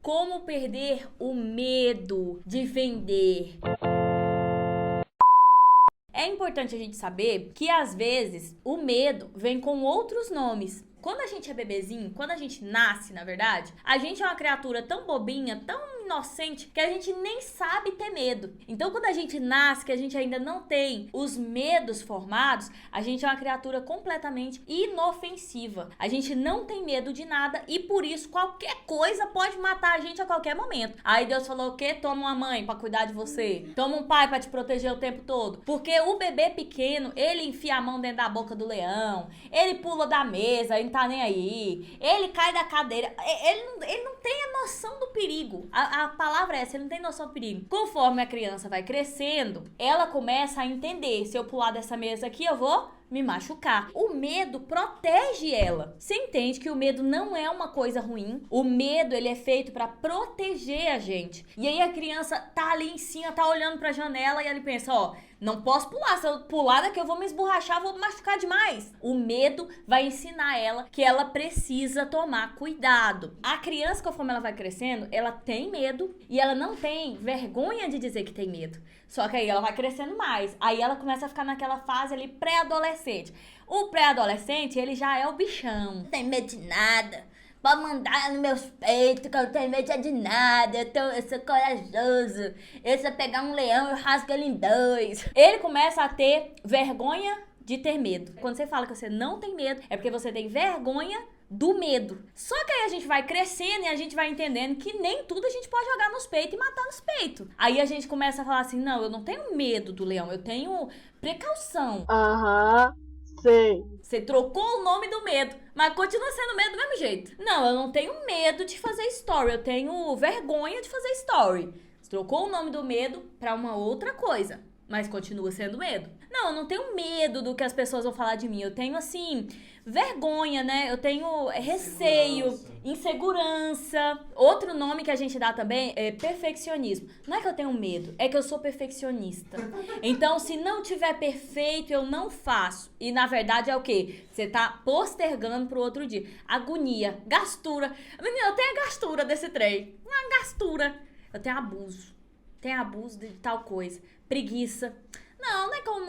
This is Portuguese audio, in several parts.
Como perder o medo de vender. É importante a gente saber que às vezes o medo vem com outros nomes. Quando a gente é bebezinho, quando a gente nasce, na verdade, a gente é uma criatura tão bobinha, tão inocente, que a gente nem sabe ter medo. Então, quando a gente nasce, que a gente ainda não tem os medos formados, a gente é uma criatura completamente inofensiva. A gente não tem medo de nada e, por isso, qualquer coisa pode matar a gente a qualquer momento. Aí Deus falou o quê? Toma uma mãe pra cuidar de você. Toma um pai pra te proteger o tempo todo. Porque o bebê pequeno, ele enfia a mão dentro da boca do leão, ele pula da mesa, ele não tá nem aí, ele cai da cadeira, ele não tem a noção do perigo. A palavra é essa, ele não tem noção do perigo. Conforme a criança vai crescendo, ela começa a entender, se eu pular dessa mesa aqui, eu vou me machucar. O medo protege ela. Você entende que o medo não é uma coisa ruim? O medo, ele é feito pra proteger a gente. E aí a criança tá ali em cima, tá olhando pra janela e ele pensa, ó, não posso pular, se eu pular daqui eu vou me esborrachar, vou me machucar demais. O medo vai ensinar ela que ela precisa tomar cuidado. A criança, conforme ela vai crescendo, ela tem medo e ela não tem vergonha de dizer que tem medo. Só que aí ela vai crescendo mais. Aí ela começa a ficar naquela fase ali pré-adolescente. O pré-adolescente, ele já é o bichão. Não tem medo de nada. Pode mandar nos meus peitos, que eu não tenho medo de nada. Eu sou corajoso. Eu, se eu pegar um leão, eu rasgo ele em dois. Ele começa a ter vergonha de ter medo. Quando você fala que você não tem medo, é porque você tem vergonha do medo. Só que aí a gente vai crescendo e a gente vai entendendo que nem tudo a gente pode jogar nos peitos e matar nos peitos. Aí a gente começa a falar assim, não, eu não tenho medo do leão, eu tenho precaução. Aham, sei. Você trocou o nome do medo, mas continua sendo medo do mesmo jeito. Não, eu não tenho medo de fazer story, eu tenho vergonha de fazer story. Você trocou o nome do medo pra uma outra coisa, mas continua sendo medo. Não, eu não tenho medo do que as pessoas vão falar de mim. Eu tenho, assim, vergonha, né? Eu tenho receio, insegurança. Outro nome que a gente dá também é perfeccionismo. Não é que eu tenho medo, é que eu sou perfeccionista. Então, se não tiver perfeito, eu não faço. E, na verdade, é o quê? Você tá postergando pro outro dia. Agonia, gastura. Menina, eu tenho a gastura desse trem. Uma gastura. Eu tenho abuso. Tenho abuso de tal coisa. Preguiça. Não é que eu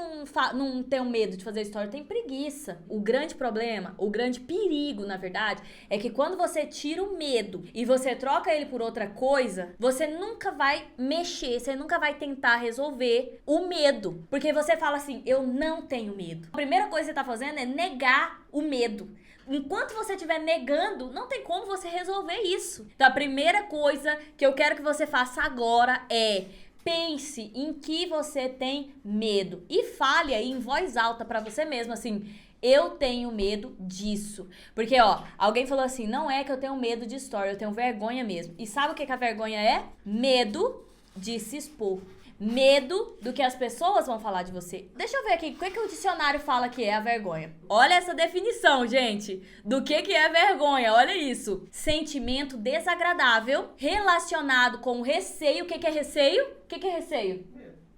não tenho medo de fazer história, eu tenho preguiça. O grande problema, o grande perigo, na verdade, é que quando você tira o medo e você troca ele por outra coisa, você nunca vai mexer, você nunca vai tentar resolver o medo. Porque você fala assim, eu não tenho medo. A primeira coisa que você tá fazendo é negar o medo. Enquanto você estiver negando, não tem como você resolver isso. Então a primeira coisa que eu quero que você faça agora é pense em que você tem medo e fale aí em voz alta pra você mesmo, assim, eu tenho medo disso. Porque, ó, alguém falou assim, não é que eu tenho medo de story, eu tenho vergonha mesmo. E sabe o que a vergonha é? Medo de se expor. Medo do que as pessoas vão falar de você. Deixa eu ver aqui, o que o dicionário fala que é a vergonha? Olha essa definição, gente, do que é vergonha, olha isso. Sentimento desagradável relacionado com receio. O que é receio? O que é receio?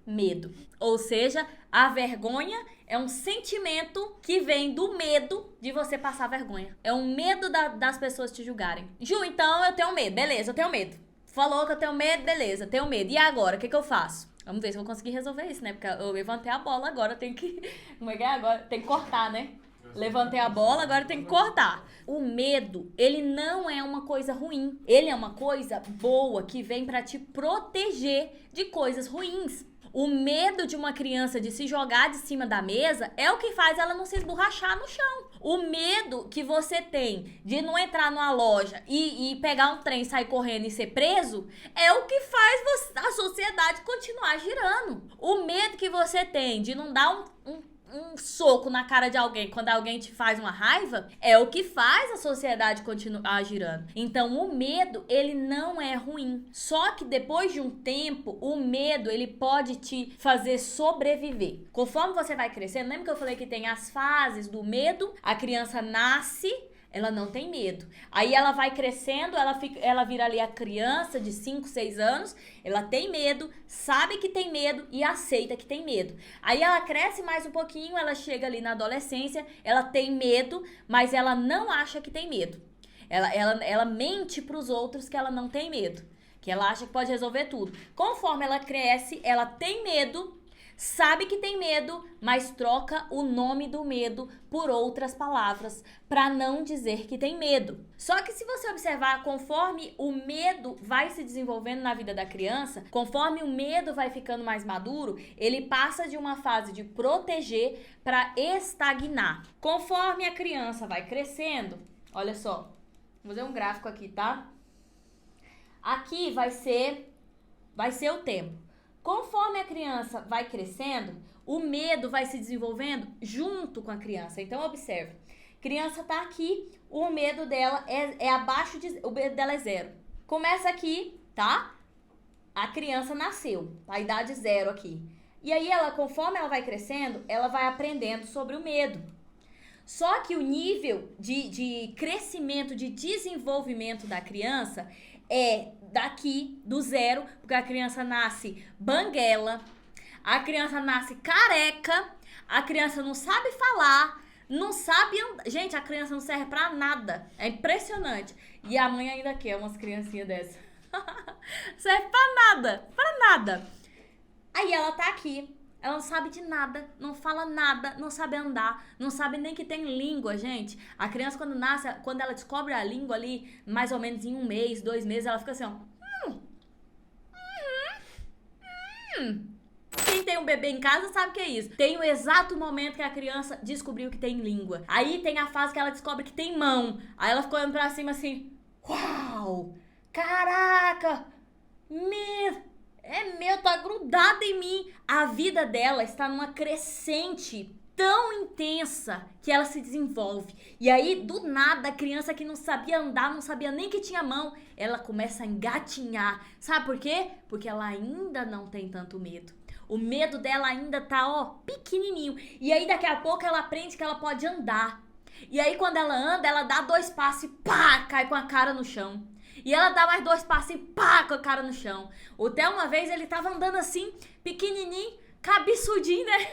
Medo. Ou seja, a vergonha é um sentimento que vem do medo de você passar vergonha. É um medo das pessoas te julgarem. Ju, então eu tenho medo. Beleza, eu tenho medo. Falou que eu tenho medo, beleza, tenho medo. E agora, o que eu faço? Vamos ver se eu vou conseguir resolver isso, né? Porque eu levantei a bola, agora eu tenho que... Como é que é agora? Tem que cortar, né? Levantei a bola, agora tem que cortar. O medo, ele não é uma coisa ruim. Ele é uma coisa boa que vem pra te proteger de coisas ruins. O medo de uma criança de se jogar de cima da mesa é o que faz ela não se esborrachar no chão. O medo que você tem de não entrar numa loja e pegar um trem, sair correndo e ser preso é o que faz a sociedade continuar girando. O medo que você tem de não dar um soco na cara de alguém quando alguém te faz uma raiva é o que faz a sociedade continuar girando. Então o medo, ele não é ruim. Só que depois de um tempo, o medo, ele pode te fazer sobreviver. Conforme você vai crescendo, lembra que eu falei que tem as fases do medo? A criança nasce, ela não tem medo. Aí ela vai crescendo, ela vira ali a criança de 5, 6 anos, ela tem medo, sabe que tem medo e aceita que tem medo. Aí ela cresce mais um pouquinho, ela chega ali na adolescência, ela tem medo, mas ela não acha que tem medo. Ela mente pros outros que ela não tem medo. Que ela acha que pode resolver tudo. Conforme ela cresce, ela tem medo, sabe que tem medo, mas troca o nome do medo por outras palavras para não dizer que tem medo. Só que se você observar, conforme o medo vai se desenvolvendo na vida da criança, conforme o medo vai ficando mais maduro, ele passa de uma fase de proteger para estagnar. Conforme a criança vai crescendo, olha só, vou fazer um gráfico aqui, tá? Aqui vai ser o tempo. Conforme a criança vai crescendo, o medo vai se desenvolvendo junto com a criança. Então, observe. Criança tá aqui, o medo dela é abaixo de... O medo dela é 0. Começa aqui, tá? A criança nasceu, a idade 0 aqui. E aí, conforme ela vai crescendo, ela vai aprendendo sobre o medo. Só que o nível de crescimento, de desenvolvimento da criança é daqui, do 0, porque a criança nasce banguela, a criança nasce careca, a criança não sabe falar, não sabe andar. Gente, a criança não serve pra nada. É impressionante. E a mãe ainda quer umas criancinhas dessas. Serve pra nada, pra nada. Aí ela tá aqui. Ela não sabe de nada, não fala nada, não sabe andar, não sabe nem que tem língua, gente. A criança quando nasce, quando ela descobre a língua ali, mais ou menos em 1 mês, 2 meses, ela fica assim, ó. Quem tem um bebê em casa sabe o que é isso. Tem o exato momento que a criança descobriu que tem língua. Aí tem a fase que ela descobre que tem mão. Aí ela ficou olhando pra cima assim, uau, caraca, tá grudada em mim. A vida dela está numa crescente tão intensa que ela se desenvolve. E aí, do nada, a criança que não sabia andar, não sabia nem que tinha mão, ela começa a engatinhar. Sabe por quê? Porque ela ainda não tem tanto medo. O medo dela ainda tá, ó, pequenininho. E aí, daqui a pouco, ela aprende que ela pode andar. E aí, quando ela anda, ela dá 2 passos e pá, cai com a cara no chão. E ela dá mais 2 passos e pá, com a cara no chão. Até uma vez ele tava andando assim, pequenininho, cabeçudinho, né?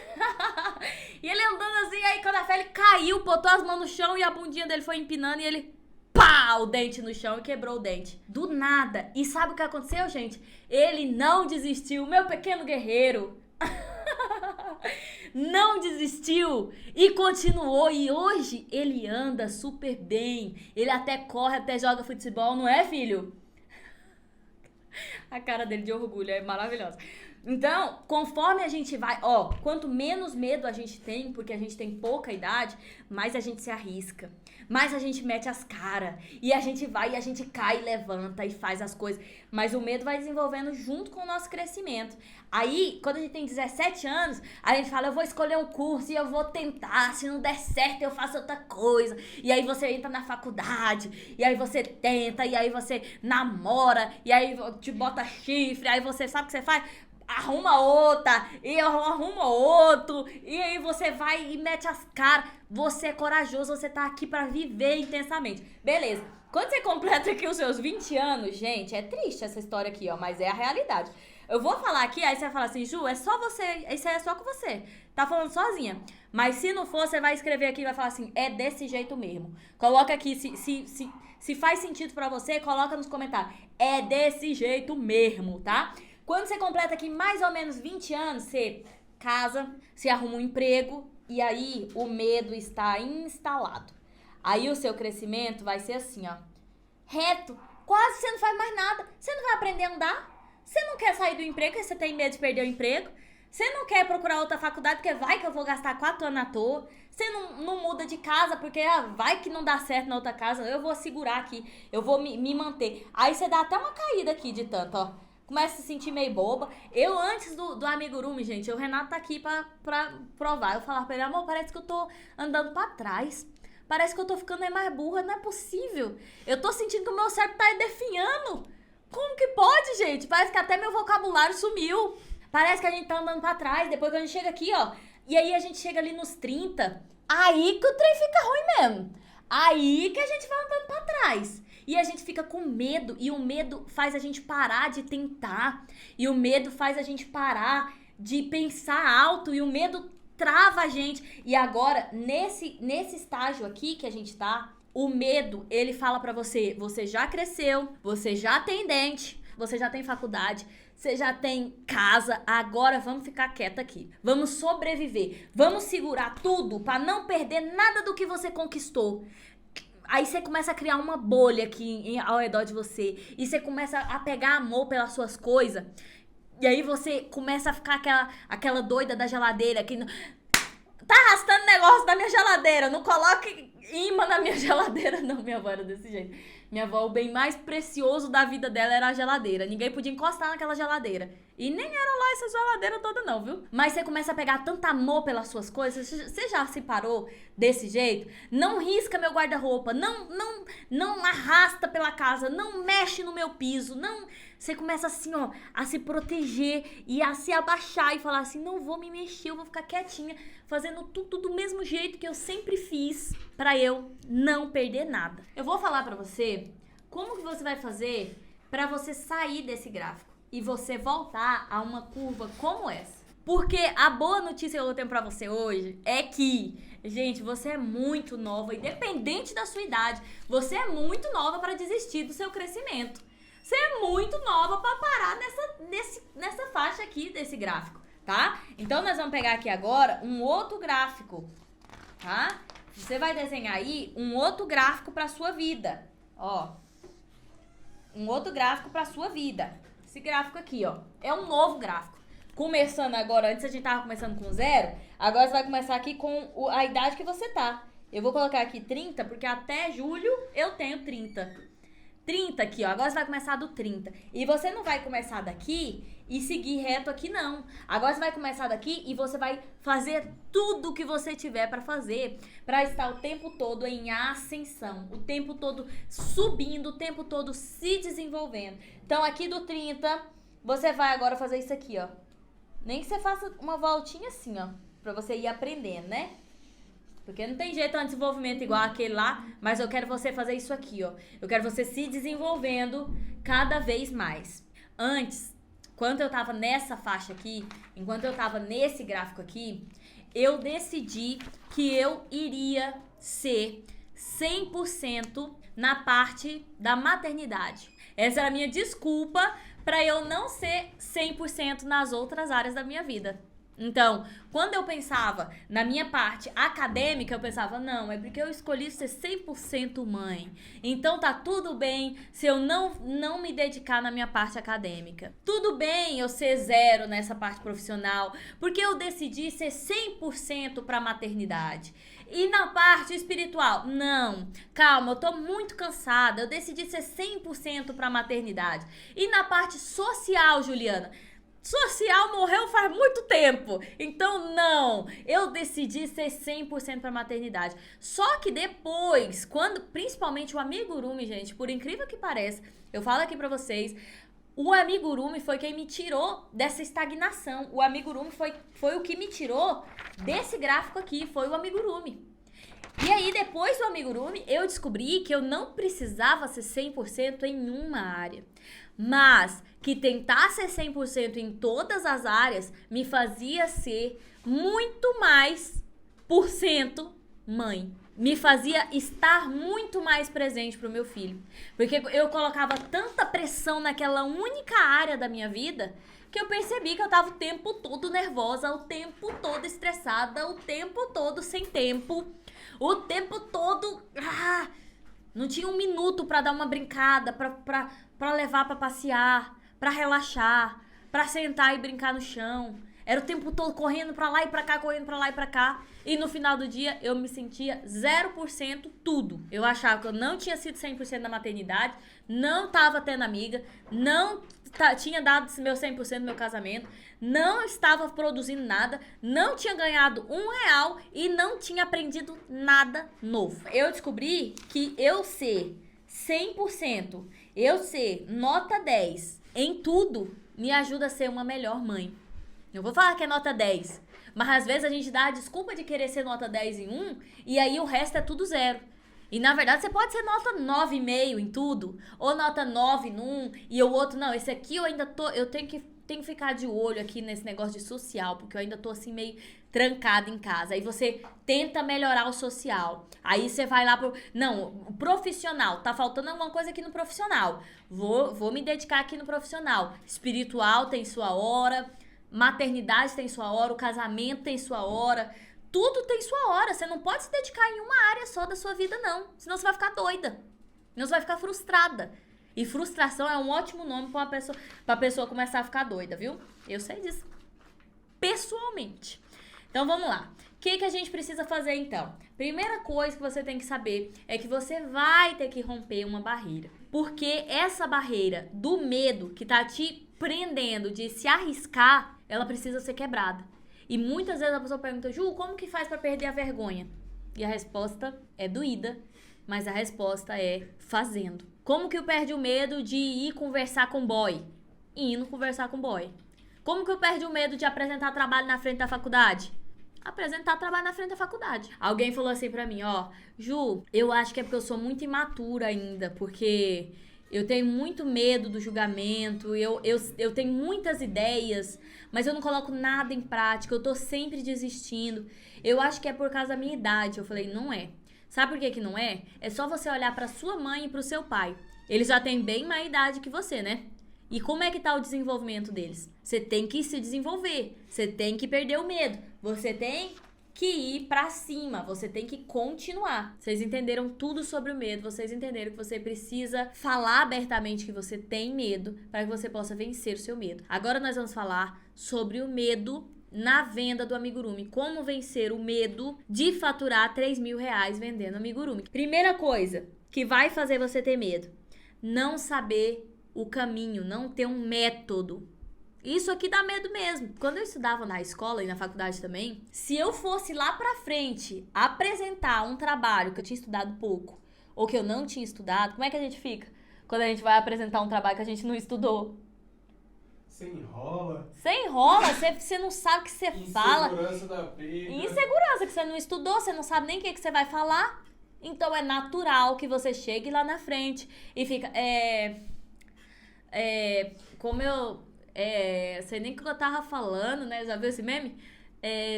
E ele andando assim, aí quando a fé ele caiu, botou as mãos no chão e a bundinha dele foi empinando e ele, pá, o dente no chão e quebrou o dente. Do nada. E sabe o que aconteceu, gente? Ele não desistiu, meu pequeno guerreiro. Não desistiu e continuou, e hoje ele anda super bem, ele até corre, até joga futebol, não é, filho? A cara dele de orgulho é maravilhosa. Então, conforme a gente vai, ó, quanto menos medo a gente tem, porque a gente tem pouca idade, mais a gente se arrisca, mais a gente mete as caras, e a gente vai, e a gente cai, levanta e faz as coisas, mas o medo vai desenvolvendo junto com o nosso crescimento. Aí, quando a gente tem 17 anos, a gente fala, eu vou escolher um curso e eu vou tentar, se não der certo eu faço outra coisa, e aí você entra na faculdade, e aí você tenta, e aí você namora, e aí te bota chifre, aí você sabe o que você faz? Arruma outra, e arruma outro, e aí você vai e mete as caras. Você é corajoso, você tá aqui pra viver intensamente. Beleza. Quando você completa aqui os seus 20 anos, gente, é triste essa história aqui, ó, mas é a realidade. Eu vou falar aqui, aí você vai falar assim, Ju, é só você, isso aí é só com você. Tá falando sozinha. Mas se não for, você vai escrever aqui e vai falar assim, é desse jeito mesmo. Coloca aqui, se faz sentido pra você, coloca nos comentários. É desse jeito mesmo, tá? Quando você completa aqui mais ou menos 20 anos, você casa, você arruma um emprego e aí o medo está instalado. Aí o seu crescimento vai ser assim, ó, reto, quase você não faz mais nada, você não vai aprender a andar, você não quer sair do emprego porque você tem medo de perder o emprego, você não quer procurar outra faculdade porque vai que eu vou gastar 4 anos à toa, você não muda de casa porque vai que não dá certo na outra casa, eu vou segurar aqui, eu vou me manter. Aí você dá até uma caída aqui de tanto, ó. Começa a se sentir meio boba. Eu, antes do amigurumi, gente, o Renato tá aqui pra provar. Eu falava pra ele, amor, parece que eu tô andando pra trás. Parece que eu tô ficando mais burra, não é possível. Eu tô sentindo que o meu cérebro tá definhando. Como que pode, gente? Parece que até meu vocabulário sumiu. Parece que a gente tá andando pra trás. Depois que a gente chega aqui, ó. E aí a gente chega ali nos 30. Aí que o trem fica ruim mesmo. Aí que a gente vai andando pra trás. E a gente fica com medo, e o medo faz a gente parar de tentar, e o medo faz a gente parar de pensar alto, e o medo trava a gente. E agora, nesse estágio aqui que a gente tá, O medo, ele fala pra você, você já cresceu, você já tem dente, você já tem faculdade, você já tem casa, agora vamos ficar quieta aqui. Vamos sobreviver, vamos segurar tudo pra não perder nada do que você conquistou. Aí você começa a criar uma bolha aqui ao redor de você. E você começa a pegar amor pelas suas coisas. E aí você começa a ficar aquela doida da geladeira que tá arrastando negócio da minha geladeira. Não coloque imã na minha geladeira, não. Minha avó era desse jeito. Minha avó, o bem mais precioso da vida dela era a geladeira. Ninguém podia encostar naquela geladeira. E nem era lá essa geladeira toda não, viu? Mas você começa a pegar tanto amor pelas suas coisas. Você já se parou desse jeito? Não risca meu guarda-roupa. Não arrasta pela casa. Não mexe no meu piso. Não... Você começa assim, ó, a se proteger e a se abaixar e falar assim, não vou me mexer, eu vou ficar quietinha, fazendo tudo do mesmo jeito que eu sempre fiz pra eu não perder nada. Eu vou falar pra você como que você vai fazer pra você sair desse gráfico e você voltar a uma curva como essa. Porque a boa notícia que eu tenho pra você hoje é que, gente, você é muito nova, independente da sua idade, você é muito nova pra desistir do seu crescimento. Você é muito nova pra parar nessa faixa aqui desse gráfico, tá? Então, nós vamos pegar aqui agora um outro gráfico, tá? Você vai desenhar aí um outro gráfico pra sua vida, ó. Um outro gráfico pra sua vida. Esse gráfico aqui, ó, é um novo gráfico. Começando agora, antes a gente tava começando com 0, agora você vai começar aqui com a idade que você tá. Eu vou colocar aqui 30, porque até julho eu tenho 30. 30 aqui, ó. Agora você vai começar do 30. E você não vai começar daqui e seguir reto aqui, não. Agora você vai começar daqui e você vai fazer tudo que você tiver pra fazer, pra estar o tempo todo em ascensão, o tempo todo subindo, o tempo todo se desenvolvendo. Então, aqui do 30, você vai agora fazer isso aqui, ó. Nem que você faça uma voltinha assim, ó, pra você ir aprendendo, né? Porque não tem jeito de desenvolvimento igual aquele lá, mas eu quero você fazer isso aqui, ó. Eu quero você se desenvolvendo cada vez mais. Antes, quando eu tava nessa faixa aqui, enquanto eu tava nesse gráfico aqui, eu decidi que eu iria ser 100% na parte da maternidade. Essa era a minha desculpa pra eu não ser 100% nas outras áreas da minha vida. Então, quando eu pensava na minha parte acadêmica, eu pensava, não, é porque eu escolhi ser 100% mãe. Então tá tudo bem se eu não me dedicar na minha parte acadêmica. Tudo bem eu ser 0 nessa parte profissional, porque eu decidi ser 100% pra maternidade. E na parte espiritual, não, calma, eu tô muito cansada, eu decidi ser 100% pra maternidade. E na parte social, Juliana, social morreu faz muito tempo. Então, não. Eu decidi ser 100% pra maternidade. Só que depois, quando, principalmente o amigurumi, gente, por incrível que pareça, eu falo aqui pra vocês, o amigurumi foi quem me tirou dessa estagnação. O amigurumi foi o que me tirou desse gráfico aqui, foi o amigurumi. E aí, depois do amigurumi, eu descobri que eu não precisava ser 100% em uma área. Mas que tentar ser 100% em todas as áreas me fazia ser muito mais por cento mãe. Me fazia estar muito mais presente pro meu filho. Porque eu colocava tanta pressão naquela única área da minha vida que eu percebi que eu tava o tempo todo nervosa, o tempo todo estressada, o tempo todo sem tempo, o tempo todo... não tinha um minuto pra dar uma brincada, pra levar pra passear, pra relaxar, pra sentar e brincar no chão. Era o tempo todo correndo pra lá e pra cá, correndo pra lá e pra cá. E no final do dia, eu me sentia 0% tudo. Eu achava que eu não tinha sido 100% na maternidade, não tava tendo amiga, não tinha dado meu 100% no meu casamento, não estava produzindo nada, não tinha ganhado R$1 e não tinha aprendido nada novo. Eu descobri que eu ser 100%, eu ser nota 10 em tudo, me ajuda a ser uma melhor mãe. Eu vou falar que é nota 10, mas às vezes a gente dá a desculpa de querer ser nota 10 em um e aí o resto é tudo 0. E na verdade você pode ser nota 9,5 em tudo, ou nota 9 num e o outro não, esse aqui eu tenho que tenho que ficar de olho aqui nesse negócio de social, porque eu ainda tô assim meio trancada em casa. Aí você tenta melhorar o social. Aí você vai lá pro... Não, o profissional. Tá faltando alguma coisa aqui no profissional. Vou me dedicar aqui no profissional. Espiritual tem sua hora. Maternidade tem sua hora. O casamento tem sua hora. Tudo tem sua hora. Você não pode se dedicar em uma área só da sua vida, não. Senão você vai ficar doida. Senão você vai ficar frustrada. E frustração é um ótimo nome pra pessoa começar a ficar doida, viu? Eu sei disso. Pessoalmente. Então, vamos lá. O que a gente precisa fazer, então? Primeira coisa que você tem que saber é que você vai ter que romper uma barreira. Porque essa barreira do medo que tá te prendendo de se arriscar, ela precisa ser quebrada. E muitas vezes a pessoa pergunta, Ju, como que faz pra perder a vergonha? E a resposta é doída, mas a resposta é fazendo. Como que eu perdi o medo de ir conversar com boy? Indo conversar com boy. Como que eu perdi o medo de apresentar trabalho na frente da faculdade? Apresentar trabalho na frente da faculdade. Alguém falou assim pra mim, ó, Ju, eu acho que é porque eu sou muito imatura ainda, porque eu tenho muito medo do julgamento, eu tenho muitas ideias, mas eu não coloco nada em prática, eu tô sempre desistindo. Eu acho que é por causa da minha idade. Eu falei, não é. Sabe por que não é? É só você olhar pra sua mãe e pro seu pai. Eles já têm bem mais idade que você, né? E como é que tá o desenvolvimento deles? Você tem que se desenvolver. Você tem que perder o medo. Você tem que ir pra cima. Você tem que continuar. Vocês entenderam tudo sobre o medo. Vocês entenderam que você precisa falar abertamente que você tem medo para que você possa vencer o seu medo. Agora nós vamos falar sobre o medo na venda do amigurumi. Como vencer o medo de faturar R$3.000 vendendo amigurumi. Primeira coisa que vai fazer você ter medo. Não saber o caminho, não ter um método. Isso aqui dá medo mesmo. Quando eu estudava na escola e na faculdade também, se eu fosse lá pra frente apresentar um trabalho que eu tinha estudado pouco ou que eu não tinha estudado, como é que a gente fica quando a gente vai apresentar um trabalho que a gente não estudou? Você enrola. Você enrola, você não sabe o que você fala. Insegurança da pega. Insegurança, que você não estudou, você não sabe nem o que você vai falar. Então é natural que você chegue lá na frente e fica... como eu sei nem o que eu tava falando, né? Já viu esse meme?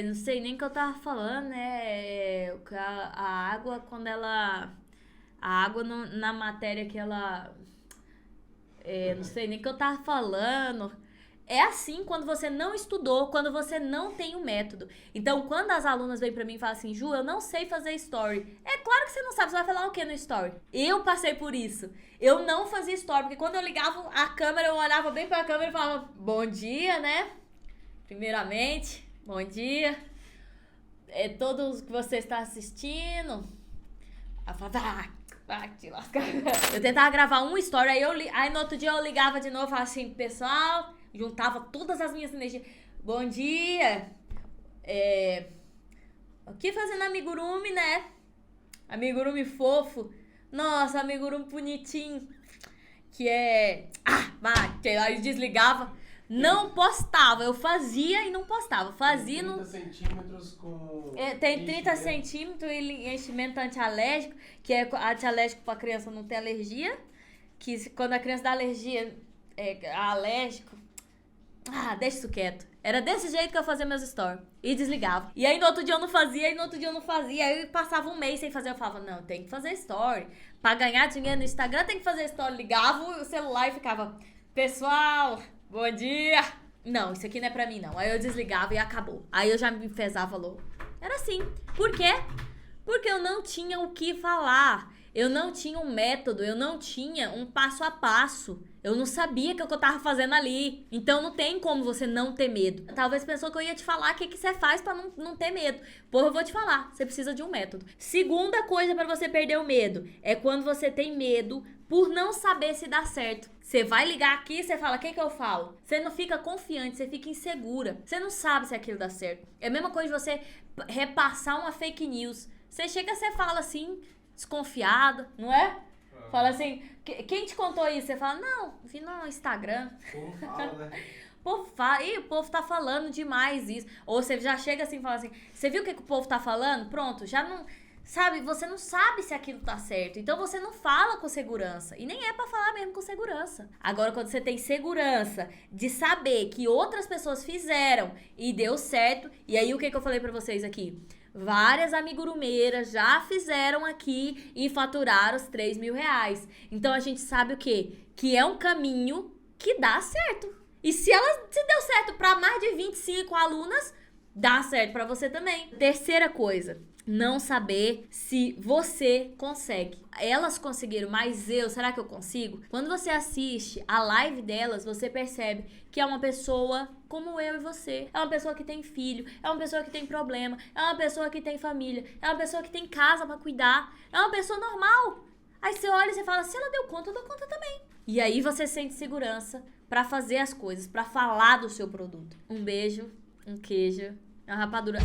Não sei nem o que eu tava falando, né? A água, quando ela... A água na matéria que ela... não sei nem o que eu tava falando. É assim quando você não estudou, quando você não tem um método. Então, quando as alunas vêm pra mim e falam assim, Ju, eu não sei fazer story. É claro que você não sabe, você vai falar o que no story? Eu passei por isso. Eu não fazia story, porque quando eu ligava a câmera, eu olhava bem pra câmera e falava, bom dia, né? Primeiramente, bom dia. Todos que você está assistindo. Eu falava, te lascar. Eu tentava gravar um story, aí no outro dia eu ligava de novo e falava assim, pessoal... Juntava todas as minhas energias. Bom dia. Aqui fazendo amigurumi, né? Amigurumi fofo. Nossa, amigurumi bonitinho. Que é... Aí desligava. Não postava. Eu fazia e não postava. Fazia... 30 centímetros com... tem 30 centímetros e enchimento antialérgico. Que é antialérgico pra criança não ter alergia. Que quando a criança dá alergia... alérgico... deixa isso quieto. Era desse jeito que eu fazia meus stories. E desligava. E aí no outro dia eu não fazia, Aí eu passava um mês sem fazer. Eu falava, não, tem que fazer story. Pra ganhar dinheiro no Instagram tem que fazer story. Ligava o celular e ficava, pessoal, bom dia. Não, isso aqui não é pra mim não. Aí eu desligava e acabou. Aí eu já me enfesava louco. Era assim. Por quê? Porque eu não tinha o que falar. Eu não tinha um método, eu não tinha um passo a passo. Eu não sabia o que eu tava fazendo ali. Então não tem como você não ter medo. Talvez pensou que eu ia te falar o que você faz pra não ter medo. Porra, eu vou te falar. Você precisa de um método. Segunda coisa pra você perder o medo é quando você tem medo por não saber se dá certo. Você vai ligar aqui e você fala, o que eu falo? Você não fica confiante, você fica insegura. Você não sabe se aquilo dá certo. É a mesma coisa de você repassar uma fake news. Você chega e você fala assim... desconfiado, não é? Fala assim, quem te contou isso? Você fala, não, vi no Instagram. Como fala, né? O povo tá falando demais isso. Ou você já chega assim e fala assim, você viu o que o povo tá falando? Pronto, já não... Sabe, você não sabe se aquilo tá certo. Então você não fala com segurança. E nem é pra falar mesmo com segurança. Agora, quando você tem segurança de saber que outras pessoas fizeram e deu certo. E aí, o que eu falei pra vocês aqui? Várias amigurumeiras já fizeram aqui e faturaram os 3 mil reais. Então a gente sabe o quê? Que é um caminho que dá certo. E se deu certo pra mais de 25 alunas, dá certo pra você também. Terceira coisa. Não saber se você consegue. Elas conseguiram, mas será que eu consigo? Quando você assiste a live delas, você percebe que é uma pessoa como eu e você. É uma pessoa que tem filho, é uma pessoa que tem problema, é uma pessoa que tem família, é uma pessoa que tem casa pra cuidar, é uma pessoa normal. Aí você olha e você fala, se ela deu conta, eu dou conta também. E aí você sente segurança pra fazer as coisas, pra falar do seu produto. Um beijo, um queijo, uma rapadura.